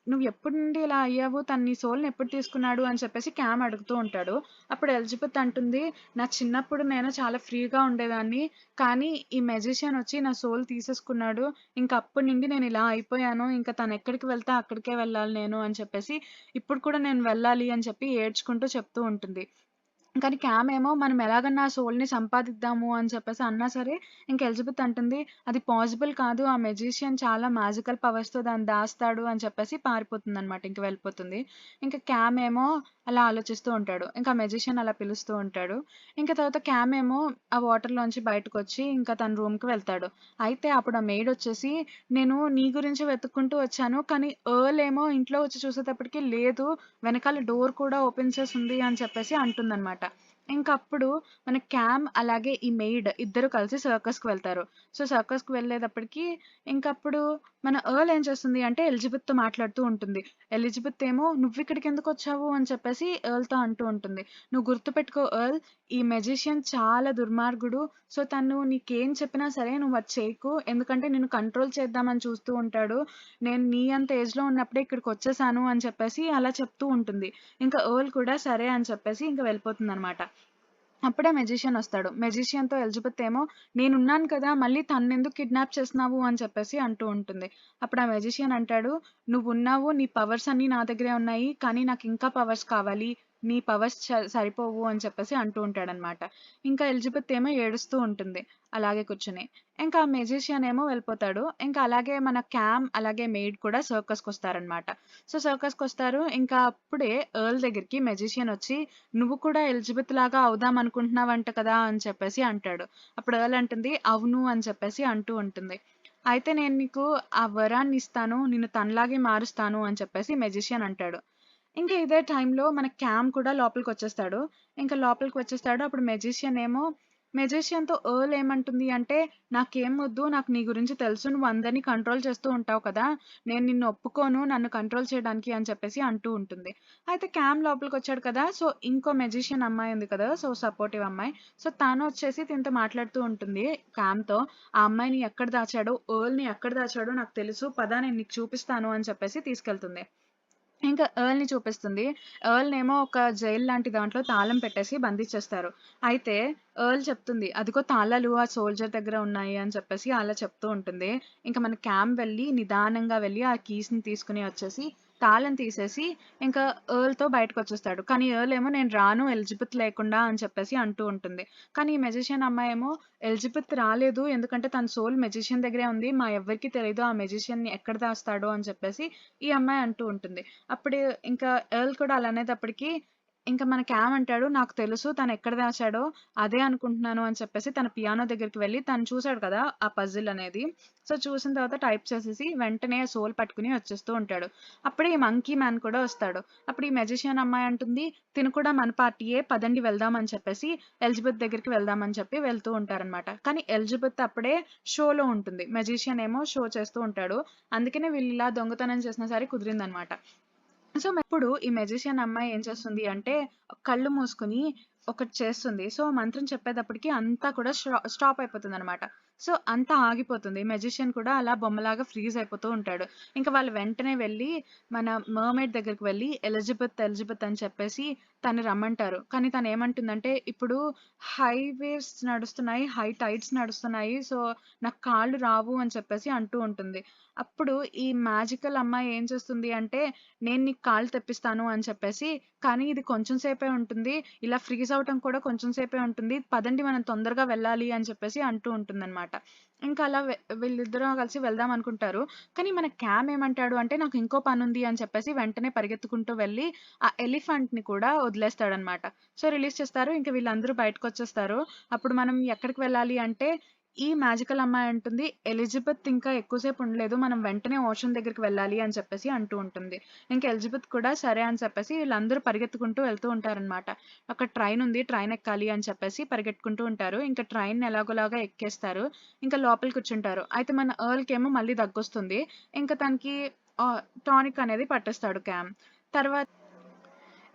నువ్వు ఎప్పటి నుండి ఇలా అయ్యావు? తను నీ సోల్‌ని ఎప్పుడు తీసుకున్నాడు?" అని చెప్పేసి క్యామ్ అడుగుతూ ఉంటాడు. అప్పుడు ఎలిజబెత్ అంటుంది, "నా చిన్నప్పుడు నేను చాలా ఫ్రీగా ఉండేదాన్ని. కానీ ఈ మెజిషియన్ వచ్చి నా సోల్ తీసేసుకున్నాడు. ఇంక అప్పటి నుండి నేను ఇలా అయిపోయాను. ఇంక తనెక్కడికి వెళ్తే అక్కడికే వెళ్ళాలి నేను" అని చెప్పేసి, "ఇప్పుడు కూడా నేను వెళ్ళాలి" అని చెప్పి ఏడ్చుకుంటూ చెప్తూ ఉంటుంది. కానీ క్యామ్ ఏమో మనం ఎలాగన్నా ఆ సోల్‌ని సంపాదిద్దాము అని చెప్పేసి అన్నా సరే, ఇంక ఎలిజబెత్ అంటుంది, "అది పాసిబుల్ కాదు. ఆ మెజిషియన్ చాలా మ్యాజికల్ పవర్స్‌తో దాన్ని దాస్తాడు" అని చెప్పేసి పారిపోతుందనమాట. ఇంక వెళ్ళిపోతుంది. ఇంక క్యామ్ ఏమో అలా ఆలోచిస్తూ ఉంటాడు. ఇంకా మెజిషియన్ అలా పిలుస్తూ ఉంటాడు. ఇంక తర్వాత క్యామ్ ఏమో ఆ వాటర్‌లోంచి బయటకొచ్చి ఇంకా తన రూమ్‌కి వెళ్తాడు. అయితే అప్పుడు ఆ మెయిడ్ వచ్చేసి, "నేను నీ గురించే వెతుక్కుంటూ వచ్చాను. కానీ ఎర్ల్ ఏమో ఇంట్లో వచ్చి చూసేటప్పటికి లేదు. వెనకాల డోర్ కూడా ఓపెన్ చేసుంది" అని చెప్పేసి అంటుందనమాట. ఇంకప్పుడు మన క్యామ్ అలాగే ఈ మెయిడ్ ఇద్దరు కలిసి సర్కస్‌కి వెళ్తారు. సో, సర్కస్‌కి వెళ్ళేటప్పటికి ఇంకప్పుడు మన ఎర్ల్ ఏం చేస్తుంది అంటే ఎలిజబెత్‌తో మాట్లాడుతూ ఉంటుంది. ఎలిజబెత్ ఏమో "నువ్విక్కడికెందుకొచ్చావు?" అని చెప్పేసి ఎర్ల్‌తో అంటూ ఉంటుంది. "నువ్వు గుర్తుపెట్టుకో ఎర్ల్, ఈ మెజిషియన్ చాలా దుర్మార్గుడు. సో, తను నీకేం చెప్పినా సరే నువ్వది చేయకు. ఎందుకంటే నిన్ను కంట్రోల్ చేద్దామని చూస్తూ ఉంటాడు. నేను నీ అంత ఏజ్‌లో ఉన్నప్పుడే ఇక్కడికొచ్చేసాను" అని చెప్పేసి అలా చెప్తూ ఉంటుంది. ఇంకా ఎర్ల్ కూడా సరే అని చెప్పేసి ఇంక వెళ్ళిపోతుందనమాట. అప్పుడే మెజిషియన్ ఒస్తాడు. మెజిషియన్‌తో ఎలిజబెత్ ఏమో "నేనున్నాను కదా! మళ్ళీ తననెందుకు కిడ్నాప్ చేస్తున్నావు?" అని చెప్పేసి అంటూ ఉంటుంది. అప్పుడు ఆ మెజిషియన్ అంటాడు, "నువ్వున్నావు. నీ పవర్స్ అన్నీ నా దగ్గరే ఉన్నాయి. కానీ నాకింకా పవర్స్ కావాలి. నీ పవర్స్ సరిపోవు" అని చెప్పేసి అంటూ ఉంటాడనమాట. ఇంకా ఎలిజబెత్ ఏమో ఏడుస్తూ ఉంటుంది. అలాగే కూర్చొని. ఇంకా ఆ మెజిషియన్ ఏమో వెళ్ళిపోతాడు. ఇంకా అలాగే మన క్యామ్, అలాగే మెయిడ్ కూడా సర్కస్‌కొస్తారనమాట. సో, సర్కస్‌కొస్తారు. ఇంకా అప్పుడే ఎర్ల్ దగ్గరికి మెజిషియన్ ఒచ్చి "నువ్వు కూడా ఎలిజబెత్ లాగా అవుదాం అనుకుంటున్నావంట కదా!" అని చెప్పేసి అంటాడు. అప్పుడు ఎర్ల్ అంటుంది, "అవును" అని చెప్పేసి అంటూ ఉంటుంది. "అయితే నేను నీకు ఆ వరాన్నిస్తాను. నిన్ను తనలాగే మారుస్తాను" అని చెప్పేసి మెజిషియన్ అంటాడు. ఇంకా ఇదే టైంలో మన క్యామ్ కూడా లోపలికొచ్చేస్తాడు. ఇంకా లోపలికి వచ్చేస్తాడు. అప్పుడు మెజిషియన్ ఏమో మెజిషియన్‌తో ఎర్ల్ ఏమంటుంది అంటే, "నాకేం వద్దు. నాకు నీ గురించి తెలుసు. నువ్వు అందరిని కంట్రోల్ చేస్తూ ఉంటావు కదా! నేను నిన్ను ఒప్పుకోను నన్ను కంట్రోల్ చేయడానికి" అని చెప్పేసి అంటూ ఉంటుంది. అయితే క్యామ్ లోపలికొచ్చాడు కదా! సో, ఇంకో మెజిషియన్ అమ్మాయి ఉంది కదా! సో, సపోర్టివ్ అమ్మాయి. సో, తనొచ్చేసి తినతో మాట్లాడుతూ ఉంటుంది క్యామ్‌తో. "ఆ అమ్మాయిని ఎక్కడ దాచాడో, ఎర్ల్‌ని ఎక్కడ దాచాడో నాకు తెలుసు. పద నేను నీకు చూపిస్తాను" అని చెప్పేసి తీసుకెళ్తుంది. ఇంకా ఎర్ల్‌ని చూపిస్తుంది. ఎర్ల్‌నేమో ఒక జైలు లాంటి దాంట్లో తాళం పెట్టేసి బంధించేస్తారు. అయితే ఎర్ల్ చెప్తుంది, "అదిగో తాళాలు ఆ సోల్జర్ దగ్గర ఉన్నాయి" అని చెప్పేసి అలా చెప్తూ ఉంటుంది. ఇంక మన క్యామ్ వెళ్లి నిదానంగా వెళ్లి ఆ కీస్‌ని తీసుకొని వచ్చేసి తాళం తీసేసి ఇంకా ఎర్ల్‌తో బయటకొచ్చేస్తాడు. కానీ ఎర్ల్ ఏమో నేను రాను ఎలిజబెత్ లేకుండా అని చెప్పేసి అంటూ ఉంటుంది. కానీ ఈ మెజిషియన్ అమ్మాయేమో ఎలిజబెత్ రాలేదు. ఎందుకంటే తన సోల్ మెజిషియన్ దగ్గరే ఉంది. మా ఎవ్వరికీ తెలీదు ఆ మెజిషియన్‌ని ఎక్కడ దాస్తాడో అని చెప్పేసి ఈ అమ్మాయి అంటూ ఉంటుంది. అప్పుడు ఇంకా ఎర్ల్ కూడా అలా అనేటప్పటికి ఇంకా మన క్యామ్ అంటాడు, "నాకు తెలుసు తనెక్కడ దాచాడో అదే అనుకుంటున్నాను" అని చెప్పేసి తన పియానో దగ్గరికి వెళ్లి తను చూసాడు కదా! ఆ పజిల్ అనేది. సో, చూసిన తర్వాత టైప్ చేసేసి వెంటనే సోల్ పట్టుకొని వచ్చేస్తూ ఉంటాడు. అప్పుడే ఈ మంకీ మ్యాన్ కూడా వస్తాడు. అప్పుడు ఈ మెజిషియన్ అమ్మాయి అంటుంది, "తిను కూడా మన పార్టీయే పదండి వెళ్దాం" అని చెప్పేసి ఎలిజబెత్ దగ్గరికి వెళ్దాం అని చెప్పి వెళ్తూ ఉంటారనమాట. కానీ ఎలిజబెత్ అప్పుడే షోలో ఉంటుంది. మెజిషియన్ ఏమో షో చేస్తూ ఉంటాడు. అందుకనే వీళ్ళిలా దొంగతనం చేసినా సరే కుదిరిందనమాట. సో, ఇప్పుడు ఈ మెజిషియన్ అమ్మాయి ఏం చేస్తుంది అంటే, కళ్ళు మూసుకొని ఒకటి చేస్తుంది. సో, మంత్రం చెప్పేటప్పటికి అంతా కూడా స్టాప్ అయిపోతుందనమాట. సో, అంతా ఆగిపోతుంది. మెజిషియన్ కూడా అలా బొమ్మలాగా ఫ్రీజ్ అయిపోతూ ఉంటాడు. ఇంక వాళ్ళు వెంటనే వెళ్లి మన మర్‌మెయిడ్ దగ్గరికి వెళ్లి ఎలిజబెత్, ఎలిజబెత్ అని చెప్పేసి తన్ని రమ్మంటారు. కానీ తనేమంటుందంటే, ఇప్పుడు హై వేవ్స్ నడుస్తున్నాయి, హై టైడ్స్ నడుస్తున్నాయి. సో, నాకు కాళ్ళు రావు అని చెప్పేసి అంటూ ఉంటుంది. అప్పుడు ఈ మ్యాజికల్ అమ్మాయి ఏం చేస్తుంది అంటే, నేను నీకు కాళ్ళు తెప్పిస్తాను అని చెప్పేసి, కానీ ఇది కొంచెం సేపే ఉంటుంది. ఇలా ఫ్రీజ్ అవ్వటం కూడా కొంచెం సేపే ఉంటుంది. పదండి మనం తొందరగా వెళ్ళాలి అని చెప్పేసి అంటూ ఉంటుందనమాట. ఇంకా అలా వీళ్ళిద్దరూ కలిసి వెళ్దాం అనుకుంటారు. కానీ మన క్యామ్ ఏమంటాడు అంటే, నాకు ఇంకో పనుంది అని చెప్పేసి వెంటనే పరిగెత్తుకుంటూ వెళ్ళి ఆ ఎలిఫెంట్‌ని కూడా వదిలేస్తాడనమాట. సో, రిలీజ్ చేస్తారు. ఇంక వీళ్ళందరూ బయటకొచ్చేస్తారు. అప్పుడు మనం ఎక్కడికి వెళ్ళాలి అంటే, ఈ మ్యాజికల్ అమ్మాయి అంటుంది, ఎలిజబెత్ ఇంకా ఎక్కువ సేపు ఉండలేదు. మనం వెంటనే ఓషన్ దగ్గరికి వెళ్ళాలి అని చెప్పేసి అంటూ ఉంటుంది. ఇంక ఎలిజబెత్ కూడా సరే అని చెప్పేసి వీళ్ళందరూ పరిగెత్తుకుంటూ వెళ్తూ ఉంటారనమాట. అక్కడ ట్రైన్ ఉంది. ట్రైన్ ఎక్కాలి అని చెప్పేసి పరిగెట్టుకుంటూ ఉంటారు. ఇంక ట్రైన్‌ని ఎలాగోలాగా ఎక్కేస్తారు. ఇంకా లోపల కూర్చుంటారు. అయితే మన ఎర్ల్‌కేమో మళ్ళీ దగ్గొస్తుంది. ఇంక తనకి టానిక్ అనేది పట్టేస్తాడు క్యామ్. తర్వాత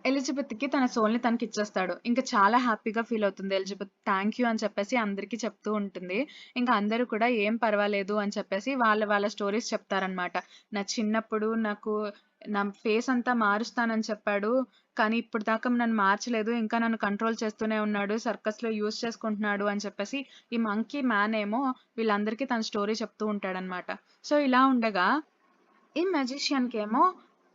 ఎలిజబెత్‌కి తన సోల్‌ని తనకిచ్చేస్తాడు. ఇంక చాలా హ్యాపీగా ఫీల్ అవుతుంది ఎలిజబెత్. థాంక్ యూ అని చెప్పేసి అందరికీ చెప్తూ ఉంటుంది. ఇంక అందరూ కూడా ఏం పర్వాలేదు అని చెప్పేసి వాళ్ళ వాళ్ళ స్టోరీస్ చెప్తారనమాట. నా చిన్నప్పుడు నా ఫేస్ అంతా మారుస్తానని చెప్పాడు. కానీ ఇప్పటిదాకా నన్ను మార్చలేదు. ఇంకా నన్ను కంట్రోల్ చేస్తూనే ఉన్నాడు. సర్కస్‌లో యూజ్ చేసుకుంటున్నాడు అని చెప్పేసి ఈ మంకీ మ్యాన్ ఏమో వీళ్ళందరికీ తన స్టోరీ చెప్తూ ఉంటాడనమాట. సో, ఇలా ఉండగా ఈ మెజిషియన్‌కేమో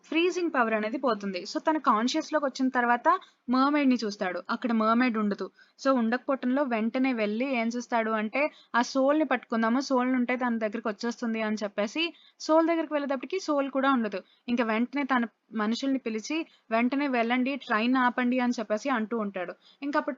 ఫ్రీజింగ్ పవర్ అనేది పోతుంది. సో, తను కాన్షియస్‌లోకొచ్చిన తర్వాత మర్‌మెయిడ్‌ని చూస్తాడు. అక్కడ మర్‌మెయిడ్ ఉండదు. సో, ఉండకపోవటంలో వెంటనే వెళ్లి ఏం చేస్తాడు అంటే, ఆ సోల్‌ని పట్టుకుందాము. సోల్ ఉంటే తన దగ్గరికొచ్చేస్తుంది అని చెప్పేసి సోల్ దగ్గరికి వెళ్ళేటప్పటికి సోల్ కూడా ఉండదు. ఇంక వెంటనే తన మనుషుల్ని పిలిచి, వెంటనే వెళ్ళండి, ట్రైన్ ఆపండి అని చెప్పేసి అంటూ ఉంటాడు. ఇంకప్పుడు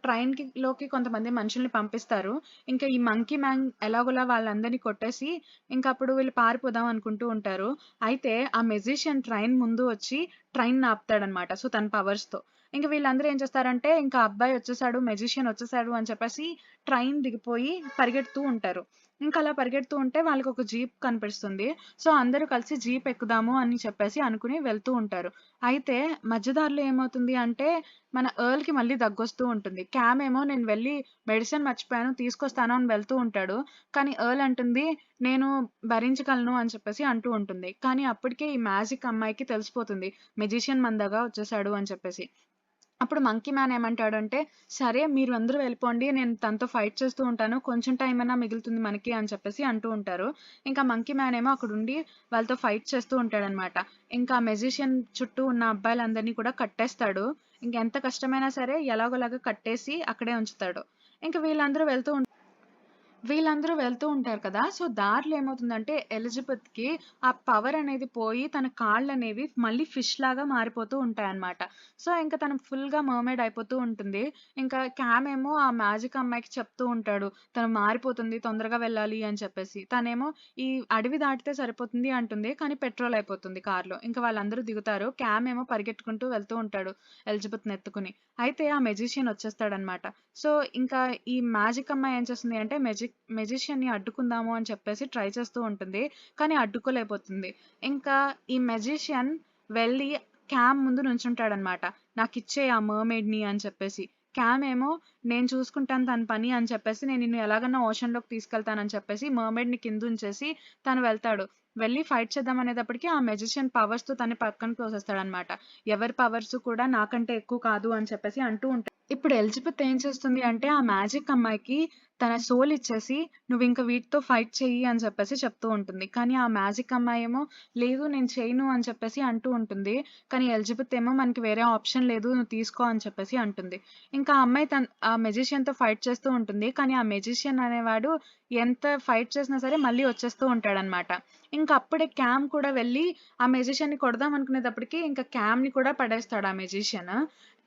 లోకి కొంతమంది మనుషుల్ని పంపిస్తారు. ఇంకా ఈ మంకీ మ్యాన్ ఎలాగోలా వాళ్ళందరిని కొట్టేసి, ఇంకప్పుడు వీళ్ళు పారిపోదాం అనుకుంటూ ఉంటారు. అయితే ఆ మెజిషియన్ ట్రైన్ ముందు వచ్చి ట్రైన్‌ని ఆపుతాడనమాట. సో, తన పవర్స్‌తో. ఇంక వీళ్ళందరూ ఏం చేస్తారంటే, ఇంకా అబ్బాయి వచ్చేసాడు, మెజిషియన్ వచ్చేసాడు అని చెప్పేసి ట్రైన్ దిగిపోయి పరిగెడుతూ ఉంటారు. ఇంకలా పరిగెడుతూ ఉంటే వాళ్ళకొక జీప్ కనిపిస్తుంది. సో, అందరూ కలిసి జీప్ ఎక్కుదాము అని చెప్పేసి అనుకుని వెళ్తూ ఉంటారు. అయితే మధ్య దారిలో ఏమవుతుంది అంటే, మన ఎర్ల్‌కి మళ్ళీ దగ్గొస్తూ ఉంటుంది. క్యామ్ ఏమో నేను వెళ్లి మెడిసిన్ మర్చిపోయాను తీసుకొస్తాను అని వెళ్తూ ఉంటాడు. కానీ ఎర్ల్ అంటుంది, నేను భరించగలను అని చెప్పేసి అంటూ ఉంటుంది. కానీ అప్పటికే ఈ మ్యాజిక్ అమ్మాయికి తెలిసిపోతుంది. మెజిషియన్ మన దాకా వచ్చేసాడు అని చెప్పేసి. అప్పుడు మంకీ మ్యాన్ ఏమంటాడంటే, "సరే మీరందరూ వెళ్ళిపోండి. నేను తనతో ఫైట్ చేస్తూ ఉంటాను. కొంచెం టైం అయినా మిగులుతుంది మనకి" అని చెప్పేసి అంటూ ఉంటారు. ఇంకా మంకీ మ్యాన్ ఏమో అక్కడుండి వాళ్ళతో ఫైట్ చేస్తూ ఉంటాడనమాట. ఇంకా మెజిషియన్ చుట్టూ ఉన్న అబ్బాయిలందరిని కూడా కట్టేస్తాడు. ఇంకెంత కష్టమైనా సరే ఎలాగోలాగా కట్టేసి అక్కడే ఉంచుతాడు. ఇంక వీళ్ళందరూ వెళ్తూ ఉంటారు కదా! సో, దారిలో ఏమవుతుందంటే ఎలిజబెత్‌కి ఆ పవర్ అనేది పోయి తన కాళ్ళనేవి మళ్ళీ ఫిష్‌లాగా మారిపోతూ ఉంటాయన్నమాట. సో, ఇంక తను ఫుల్‌గా మర్‌మెయిడ్ అయిపోతూ ఉంటుంది. ఇంకా క్యామ్ ఏమో ఆ మ్యాజిక్ అమ్మాయికి చెప్తూ ఉంటాడు. తను మారిపోతుంది తొందరగా వెళ్ళాలి అని చెప్పేసి. తనేమో ఈ అడవి దాటితే సరిపోతుంది అంటుంది. కానీ పెట్రోల్ అయిపోతుంది కార్‌లో. ఇంక వాళ్ళందరూ దిగుతారు. క్యామ్ ఏమో పరిగెట్టుకుంటూ వెళ్తూ ఉంటాడు ఎలిజబెత్‌ని ఎత్తుకొని. అయితే ఆ మెజిషియన్ వచ్చేస్తాడన్నమాట. సో, ఇంకా ఈ మ్యాజిక్ అమ్మాయి ఏం చేస్తుంది అంటే మెజిషియన్‌ని అడ్డుకుందాము అని చెప్పేసి ట్రై చేస్తూ ఉంటుంది. కానీ అడ్డుకోలేకపోతుంది. ఇంకా ఈ మెజిషియన్ వెళ్ళి క్యామ్ ముందు నుంచుంటాడనమాట. నాకిచ్చేయి ఆ మర్‌మెయిడ్‌ని అని చెప్పేసి. క్యామ్ ఏమో నేను చూసుకుంటాను తన పని అని చెప్పేసి నేను నిన్ను ఎలాగన్నా ఓషన్‌లోకి తీసుకెళ్తానని చెప్పేసి మర్‌మెయిడ్‌ని కిందుంచేసి తను వెళ్తాడు. వెళ్లి ఫైట్ చేద్దాం అనేటప్పటికి ఆ మెజిషియన్ పవర్స్‌తో తన్ని పక్కన తోసేస్తాడనమాట. ఎవరి పవర్స్ కూడా నాకంటే ఎక్కువ కాదు అని చెప్పేసి అంటూ ఉంటాడు. ఇప్పుడు ఎలిజబెత్ ఏం చేస్తుంది అంటే, ఆ మ్యాజిక్ అమ్మాయికి తన సోల్ ఇచ్చేసి "నువ్వింక వీటితో ఫైట్ చెయ్యి" అని చెప్పేసి చెప్తూ ఉంటుంది. కానీ ఆ మ్యాజిక్ అమ్మాయేమో "లేదు నేను చేయను" అని చెప్పేసి అంటూ ఉంటుంది. కానీ ఎలిజబెత్ ఏమో "మనకి వేరే ఆప్షన్ లేదు. నువ్వు తీసుకో" అని చెప్పేసి అంటుంది. ఇంకా ఆ అమ్మాయి ఆ మెజిషియన్‌తో ఫైట్ చేస్తూ ఉంటుంది. కానీ ఆ మెజిషియన్ అనేవాడు ఎంత ఫైట్ చేసినా సరే మళ్ళీ వచ్చేస్తూ ఉంటాడనమాట. ఇంక అప్పుడే క్యామ్ కూడా వెళ్ళి ఆ మెజిషియన్‌ని కొడదాం అనుకునేటప్పటికి ఇంకా క్యామ్‌ని కూడా పడేస్తాడు ఆ మెజిషియన్.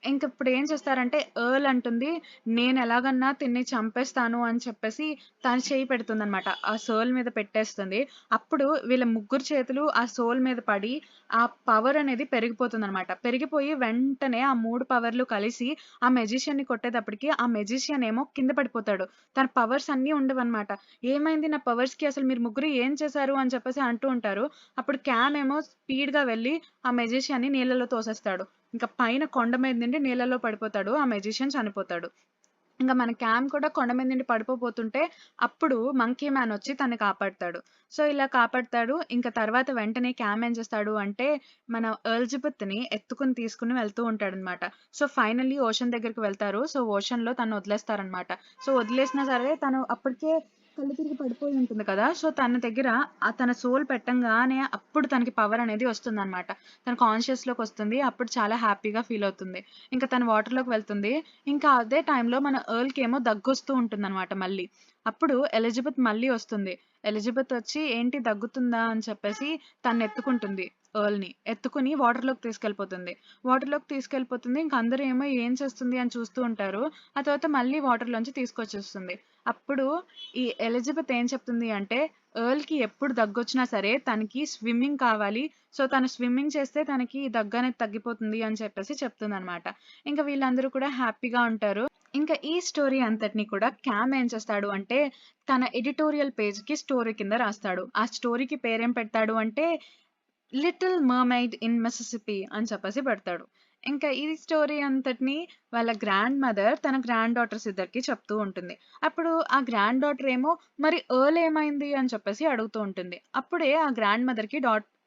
ఇంకిప్పుడు ఏం చేస్తారంటే ఎర్ల్ అంటుంది నేనెలాగన్నా తిన్ని చంపేస్తాను అని చెప్పేసి తను చెయ్యి పెడుతుందనమాట. ఆ సోల్ మీద పెట్టేస్తుంది. అప్పుడు వీళ్ళ ముగ్గురు చేతులు ఆ సోల్ మీద పడి, ఆ పవర్ అనేది పెరిగిపోతుందనమాట. పెరిగిపోయి వెంటనే ఆ 3 పవర్లు కలిసి ఆ మెజిషియన్‌ని కొట్టేటప్పటికి, ఆ మెజిషియన్ ఏమో కింద పడిపోతాడు. తన పవర్స్ అన్నీ ఉండవనమాట. "ఏమైంది నా పవర్స్‌కి? అసలు మీరు ముగ్గురు ఏం చేశారు?" అని చెప్పేసి అంటూ ఉంటారు. అప్పుడు క్యామ్ ఏమో స్పీడ్‌గా వెళ్లి ఆ మెజిషియన్‌ని నీళ్ళలో తోసేస్తాడు. ఇంక పైన కొండ మీద నుండి నీళ్ళలో పడిపోతాడు. ఆ మెజిషియన్ చనిపోతాడు. ఇంక మన క్యామ్ కూడా కొండ మీద నుండి పడిపోబోతుంటే, అప్పుడు మంకీ మ్యాన్ వచ్చి తనని కాపాడతాడు. సో, ఇలా కాపాడతాడు. ఇంక తర్వాత వెంటనే క్యామ్ ఏం చేస్తాడు అంటే, మన ఎలిజబెత్‌ని ఎత్తుకొని తీసుకొని వెళ్తూ ఉంటాడనమాట. సో, ఫైనల్లీ ఓషన్ దగ్గరికి వెళ్తారు. సో, ఓషన్‌లో తనను వదిలేస్తారనమాట. సో, వదిలేసినా సరే తను అప్పటికే కళ్ళు తిరిగి పడిపోయి ఉంటుంది కదా! సో, తన దగ్గర తన సోల్ పెట్టంగానే అప్పుడు తనకి పవర్ అనేది వస్తుందనమాట. తను కాన్షియస్‌లోకొస్తుంది. అప్పుడు చాలా హ్యాపీగా ఫీల్ అవుతుంది. ఇంక తను వాటర్‌లోకి వెళ్తుంది. ఇంకా అదే టైంలో మన ఎర్ల్‌కేమో దగ్గొస్తూ ఉంటుందనమాట మళ్ళీ. అప్పుడు ఎలిజబెత్ మళ్ళీ వస్తుంది. ఎలిజబెత్ వచ్చి "ఏంటి దగ్గుతుందా?" అని చెప్పేసి తన్నెత్తుకుంటుంది ఎర్ల్‌ని. ఎత్తుకొని వాటర్‌లోకి తీసుకెళ్ళిపోతుంది. వాటర్‌లోకి తీసుకెళ్ళిపోతుంది. ఇంక అందరూ ఏమో ఏం చేస్తుంది అని చూస్తూ ఉంటారు. ఆ తర్వాత మళ్ళీ వాటర్‌లోంచి తీసుకొచ్చేస్తుంది. అప్పుడు ఈ ఎలిజబెత్ ఏం చెప్తుంది అంటే, ఎర్ల్‌కి ఎప్పుడు దగ్గొచ్చినా సరే తనకి స్విమ్మింగ్ కావాలి. సో, తను స్విమ్మింగ్ చేస్తే తనకి ఈ దగ్గనేది తగ్గిపోతుంది అని చెప్పేసి చెప్తుందనమాట. ఇంక వీళ్ళందరూ కూడా హ్యాపీగా ఉంటారు. ఇంకా ఈ స్టోరీ అంతటిని కూడా క్యామ్ ఏం చేస్తాడు అంటే, తన ఎడిటోరియల్ పేజ్‌కి స్టోరీ కింద రాస్తాడు. ఆ స్టోరీకి పేరేం పెడతాడు అంటే, 'లిటిల్ మర్మైడ్ ఇన్ మిసిసిపి' అని చెప్పేసి పెడతాడు. ఇంకా ఈ స్టోరీ అంతటిని వాళ్ళ గ్రాండ్ మదర్ తన గ్రాండ్ డాటర్స్ ఇద్దరికీ చెప్తూ ఉంటుంది. అప్పుడు ఆ గ్రాండ్ డాటర్ ఏమో మరి ఎర్ల్ ఏమైంది అని చెప్పేసి అడుగుతూ ఉంటుంది. అప్పుడే ఆ గ్రాండ్ మదర్‌కి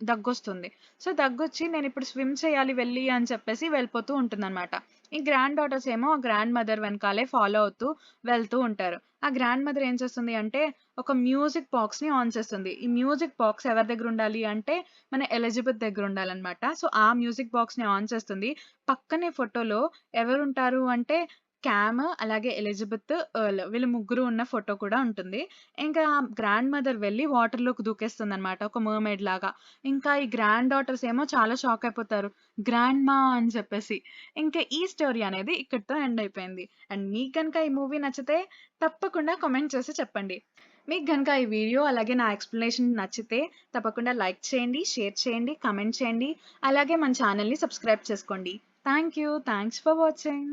దగ్గొస్తుంది. సో, దగ్గొచ్చి నేనిప్పుడు స్విమ్ చేయాలి వెళ్లి అని చెప్పేసి వెళ్ళిపోతూ ఉంటుందనమాట. ఈ గ్రాండ్ డాటర్స్ ఏమో ఆ గ్రాండ్ మదర్ వెనకాలే ఫాలో అవుతూ వెళ్తూ ఉంటారు. ఆ గ్రాండ్ మదర్ ఏం చేస్తుంది అంటే ఒక మ్యూజిక్ బాక్స్‌ని ఆన్ చేస్తుంది. ఈ మ్యూజిక్ బాక్స్ ఎవరి దగ్గర ఉండాలి అంటే మన ఎలిజబెత్ దగ్గర ఉండాలనమాట. సో, ఆ మ్యూజిక్ బాక్స్‌ని ఆన్ చేస్తుంది. పక్కనే ఫోటోలో ఎవరుంటారు అంటే క్యామ్, అలాగే ఎలిజబెత్, ఎర్ల్ వీళ్ళు ముగ్గురు ఉన్న ఫోటో కూడా ఉంటుంది. ఇంకా గ్రాండ్ మదర్ వెళ్లి వాటర్‌లోకి దూకేస్తుందనమాట. ఒక మర్‌మెయిడ్ లాగా. ఇంకా ఈ గ్రాండ్ డాటర్స్ ఏమో చాలా షాక్ అయిపోతారు. గ్రాండ్‌మా అని చెప్పేసి. ఇంకా ఈ స్టోరీ అనేది ఇక్కడితో ఎండ్ అయిపోయింది. అండ్ మీకు గనుక ఈ మూవీ నచ్చితే తప్పకుండా కామెంట్ చేసి చెప్పండి. మీకు గనుక ఈ వీడియో అలాగే నా ఎక్స్‌ప్లనేషన్ నచ్చితే తప్పకుండా లైక్ చేయండి, షేర్ చేయండి, కామెంట్ చేయండి. అలాగే మన ఛానెల్‌ని సబ్స్క్రైబ్ చేసుకోండి. Thank you. Thanks for watching.